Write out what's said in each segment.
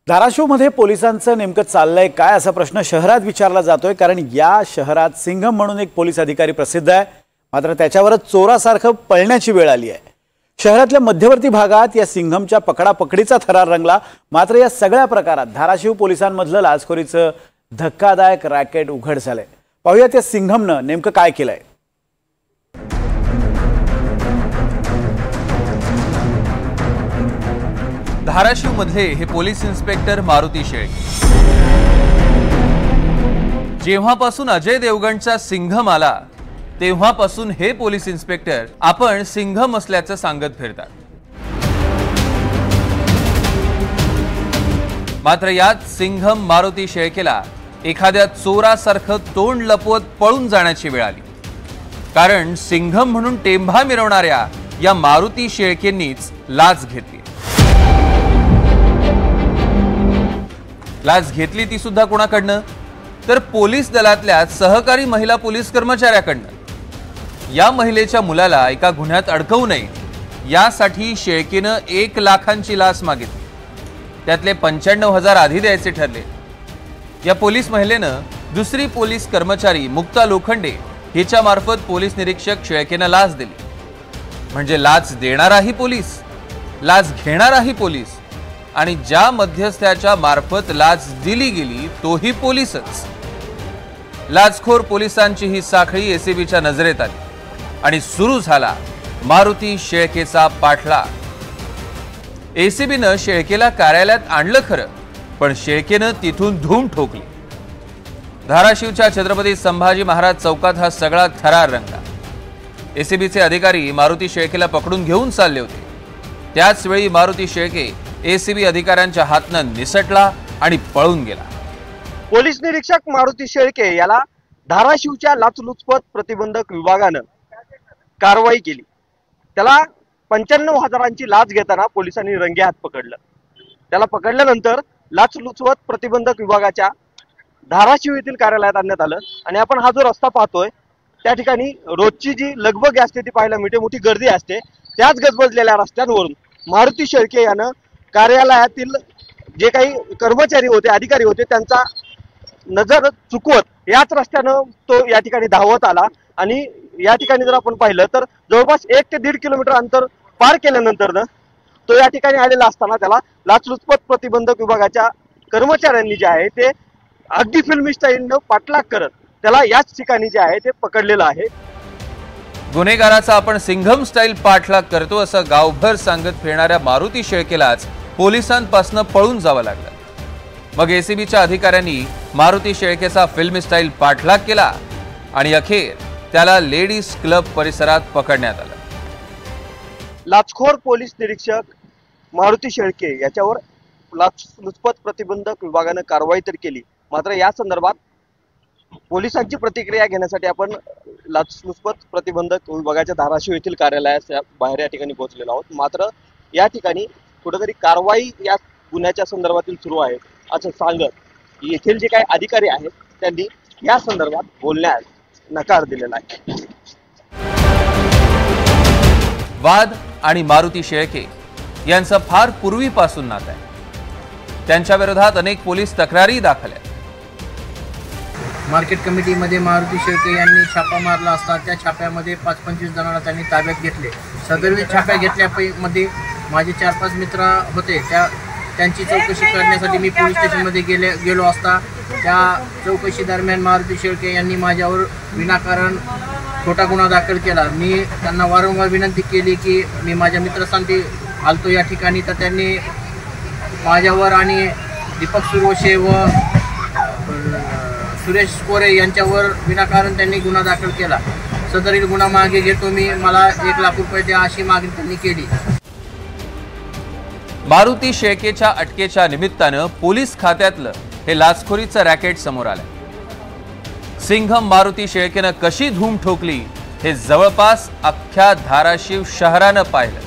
धाराशिवमध्ये पोलिसांचं नेमकं चाललंय काय असा प्रश्न शहरात विचारला जातोय, कारण या शहरात सिंघम म्हणून एक पोलीस अधिकारी प्रसिद्ध आहे, मात्र त्याच्यावरच चोरासारखं पळण्याची वेळ आली आहे। शहरातल्या मध्यवर्ती भागात या सिंघमच्या पकडापकडीचा थरार रंगला, मात्र या सगळ्या प्रकारात धाराशिव पोलिसांमधलं लाचखोरीचं धक्कादायक रॅकेट उघड झालंय। पाहूयात या सिंघमनं नेमकं काय केलंय। धाराशिव मध्ये हे पोलीस इन्स्पेक्टर मारुती शेळके। जेव्हापासून अजय देवगणचा सिंघम आला तेव्हापासून हे पोलीस इन्स्पेक्टर आपण सिंघम असल्याचं सांगत फिरतात। मात्र यात सिंघम मारुती शेळकेला एखाद्या चोरासारखं तोंड लपवत पळून जाण्याची वेळ आली, कारण सिंघम म्हणून टेंभा मिरवणाऱ्या या मारुती शेळकेंनीच लाच घेतली। लाच घेतली ती सुद्धा कोणाकडनं, तर पोलीस दलातल्या सहकारी महिला पोलीस कर्मचाऱ्याकडनं। या महिलेच्या मुलाला एका गुन्ह्यात अडकवू नये यासाठी शेळकेनं 1 लाखांची लाच मागितली, त्यातले 95,000 आधी द्यायचे ठरले। या पोलीस महिलेनं दुसरी पोलीस कर्मचारी मुक्ता लोखंडे हिच्या मार्फत पोलीस निरीक्षक शेळकेनं लाच दिली। म्हणजे लाच देणाराही पोलीस, लाच घेणाराही पोलीस, आणि ज्या मध्यस्थ्याच्या मार्फत लाच दिली गेली तोही पोलीसच। लाचखोर पोलिसांची ही साखळी एसीबीच्या नजरेत आली आणि सुरू झाला मारुती शेळकेचा पाठलाग। एसीबीनं शेळकेला कार्यालयात आणलं खरं, पण शेळकेनं तिथून धूम ठोकली। धाराशिवच्या छत्रपती संभाजी महाराज चौकात हा सगळा थरार रंगला। एसीबीचे अधिकारी मारुती शेळकेला पकडून घेऊन चालले होते, त्याच वेळी मारुती शेळके एसीबी अधिकाऱ्यांच्या हातनं निसटला आणि पळून गेला। पोलीस निरीक्षक मारुती शेळके याला धाराशिवच्या लाचलुचपत प्रतिबंधक विभागानं कारवाई केली। त्याला 95,000ची लाच घेताना पोलिसांनी रंगेहात पकडलं। त्याला पकडल्यानंतर लाचलुचपत प्रतिबंधक विभागाच्या धाराशिव येथील कार्यालयात आणण्यात आलं आणि आपण हा जो रस्ता पाहतोय त्या ठिकाणी रोजची जी लगबग असते ती पाहायला मिळते, मोठी गर्दी असते। त्याच गजबजलेल्या रस्त्यांवरून मारुती शेळके यानं कार्यालयातील जे काही कर्मचारी होते, अधिकारी होते, त्यांचा नजर चुकवत याच रस्त्यानं तो या ठिकाणी धावत आला आणि या ठिकाणी जर आपण पाहिलं तर जवळपास 1 ते 1.5 किलोमीटर अंतर पार केल्यानंतर तो या ठिकाणी आलेला असताना त्याला लाचलुचपत प्रतिबंधक विभागाच्या कर्मचाऱ्यांनी जे आहे ते अगदी फिल्मी स्टाईलनं पाठलाग करत त्याला याच ठिकाणी जे आहे ते पकडलेलं आहे। गुन्हेगाराचा आपण सिंघम स्टाईल पाठलाग करतो असं गावभर सांगत फिरणाऱ्या मारुती शेळकेलाच पोलिसांपासून पळून जावं लागलं। मग एसीबीच्या अधिकाऱ्यांनी मारुती शेळकेचा फिल्मी स्टाईल पाठलाग केला आणि अखेर त्याला लेडीज क्लब परिसरात पकडण्यात आलं। लाचखोर पोलीस निरीक्षक मारुती शेळके याच्यावर लाचलुचपत प्रतिबंधक विभागानं कारवाई तर केली, मात्र या संदर्भात पोलिसांची प्रतिक्रिया घेण्यासाठी आपण लाचलुचपत प्रतिबंधक विभागाच्या धाराशिव येथील कार्यालयाच्या बाहेर या ठिकाणी पोहोचलेलो आहोत। मात्र या ठिकाणी कुठेतरी कारवाई या गुन्ह्याच्या संदर्भातील सुरू आहे असं सांगत येथील जे काही अधिकारी आहेत त्यांनी या संदर्भात बोलण्यास नकार दिलेला आहे। वाद आणि मारुती शेळके यांचं फार पूर्वीपासून नातं आहे। त्यांच्या विरोधात अनेक पोलीस तक्रारी दाखल आहेत। मार्केट कमिटीमध्ये मारुती शेळके यांनी छापा मारला असता त्या छाप्यामध्ये 5-25 जणांना त्यांनी ताब्यात घेतले। सदर छाप्या घेतल्यामध्ये माझे 4-5 मित्र होते, त्यांची चौकशी करण्यासाठी मी पोलीस स्टेशनमध्ये गेलो असता त्या चौकशी दरम्यान मारुती शेळके यांनी माझ्यावर विनाकारण खोटा गुन्हा दाखल केला। मी त्यांना वारंवार विनंती केली की मी माझ्या मित्रांसाठी आलतो या ठिकाणी, तर त्यांनी माझ्यावर आणि दीपक सुरोशे व सुरेश कोरे यांच्यावर विनाकारण त्यांनी गुन्हा दाखल केला। सदरील गुन्हा मागे घेतो मी, मला 1 लाख रुपये द्या अशी मागणी त्यांनी केली। मारुती शेळकेच्या अटकेच्या निमित्तानं पोलीस खात्यातलं हे लाचखोरीचं रॅकेट समोर आलं। सिंघम मारुती शेळकेनं कशी धूम ठोकली हे जवळपास अख्ख्या धाराशिव शहरानं पाहिलं।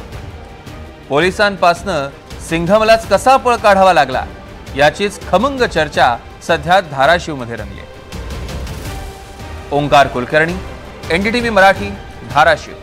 पोलिसांपासनं सिंघमलाच कसा पळ काढावा लागला याचीच खमंग चर्चा सध्या धाराशिवमध्ये रंगली। ओंकार कुलकर्णी, NDTV मराठी, धाराशिव।